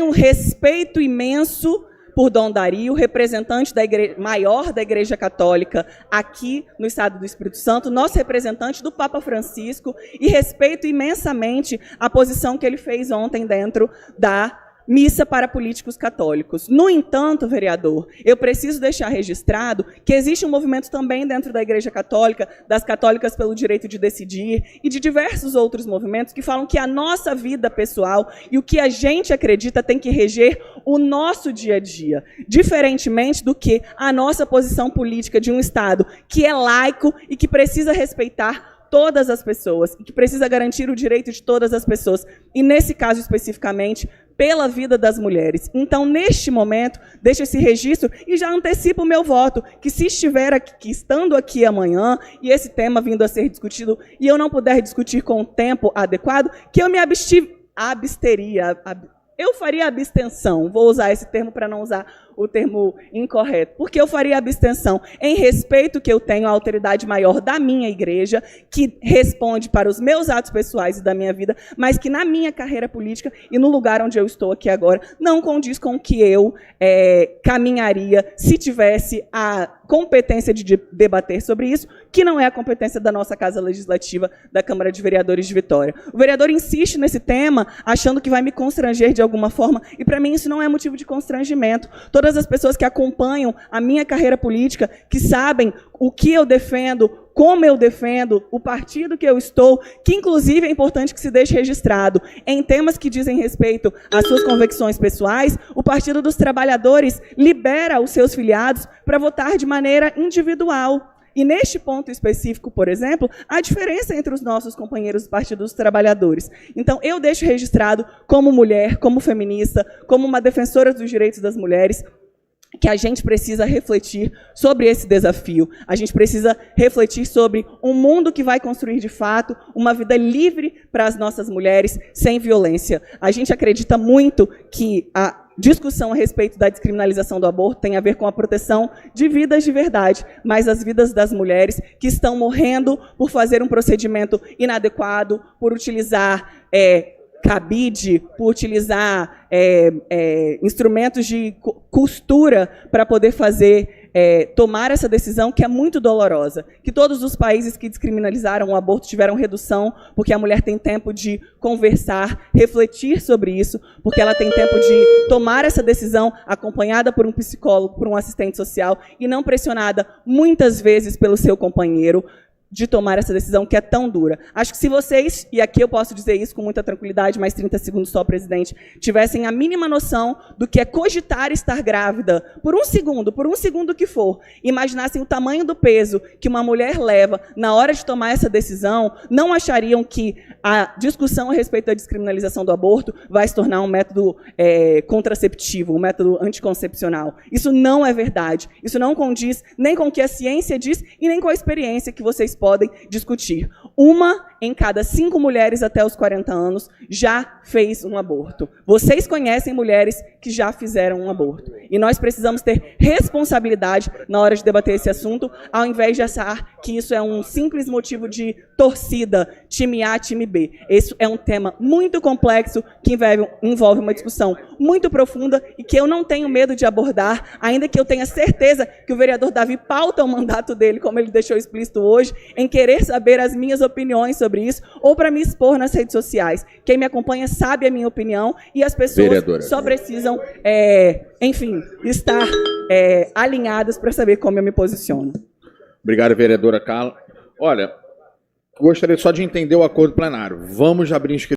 um respeito imenso por Dom Dario, representante maior da Igreja Católica aqui no Estado do Espírito Santo, nosso representante do Papa Francisco, e respeito imensamente a posição que ele fez ontem dentro da missa para políticos católicos. No entanto, vereador, eu preciso deixar registrado que existe um movimento também dentro da Igreja Católica, das católicas pelo direito de decidir, e de diversos outros movimentos que falam que a nossa vida pessoal e o que a gente acredita tem que reger o nosso dia a dia, diferentemente do que a nossa posição política de um Estado que é laico e que precisa respeitar todas as pessoas, e que precisa garantir o direito de todas as pessoas, e nesse caso especificamente, pela vida das mulheres. Então, neste momento, deixo esse registro e já antecipo o meu voto, que se estiver aqui, estando aqui amanhã, e esse tema vindo a ser discutido, e eu não puder discutir com o tempo adequado, que eu me absteria, eu faria abstenção, vou usar esse termo para não usar o termo incorreto, porque eu faria abstenção em respeito que eu tenho à autoridade maior da minha igreja, que responde para os meus atos pessoais e da minha vida, mas que na minha carreira política e no lugar onde eu estou aqui agora, não condiz com o que eu caminharia se tivesse a competência de debater sobre isso, que não é a competência da nossa Casa Legislativa, da Câmara de Vereadores de Vitória. O vereador insiste nesse tema, achando que vai me constranger de alguma forma, e para mim isso não é motivo de constrangimento. Todas as pessoas que acompanham a minha carreira política, que sabem o que eu defendo, como eu defendo, o partido que eu estou, que inclusive é importante que se deixe registrado, em temas que dizem respeito às suas convicções pessoais, o Partido dos Trabalhadores libera os seus filiados para votar de maneira individual. E neste ponto específico, por exemplo, há diferença entre os nossos companheiros do Partido dos Trabalhadores. Então, eu deixo registrado como mulher, como feminista, como uma defensora dos direitos das mulheres, que a gente precisa refletir sobre esse desafio. A gente precisa refletir sobre um mundo que vai construir, de fato, uma vida livre para as nossas mulheres, sem violência. A gente acredita muito que a discussão a respeito da descriminalização do aborto tem a ver com a proteção de vidas de verdade, mas as vidas das mulheres que estão morrendo por fazer um procedimento inadequado, por utilizar cabide, por utilizar instrumentos de costura para poder tomar essa decisão que é muito dolorosa. Que todos os países que descriminalizaram o aborto tiveram redução, porque a mulher tem tempo de conversar, refletir sobre isso, porque ela tem tempo de tomar essa decisão acompanhada por um psicólogo, por um assistente social, e não pressionada muitas vezes pelo seu companheiro, de tomar essa decisão que é tão dura. Acho que se vocês, e aqui eu posso dizer isso com muita tranquilidade, mais 30 segundos só, presidente, tivessem a mínima noção do que é cogitar estar grávida, por um segundo que for, imaginassem o tamanho do peso que uma mulher leva na hora de tomar essa decisão, não achariam que a discussão a respeito da descriminalização do aborto vai se tornar um método contraceptivo, um método anticoncepcional. Isso não é verdade. Isso não condiz nem com o que a ciência diz e nem com a experiência que vocês podem discutir. Uma em cada 5 mulheres até os 40 anos já fez um aborto. Vocês conhecem mulheres que já fizeram um aborto. E nós precisamos ter responsabilidade na hora de debater esse assunto, ao invés de achar que isso é um simples motivo de torcida, time A, time B. Esse é um tema muito complexo, que envolve uma discussão muito profunda e que eu não tenho medo de abordar, ainda que eu tenha certeza que o vereador Davi pauta o mandato dele, como ele deixou explícito hoje, em querer saber as minhas opiniões sobre isso, ou para me expor nas redes sociais. Quem me acompanha sabe a minha opinião e as pessoas vereadora, só precisam, enfim, estar alinhadas para saber como eu me posiciono. Obrigado, vereadora Carla. Olha, gostaria só de entender o acordo plenário. Vamos abrir inscrição.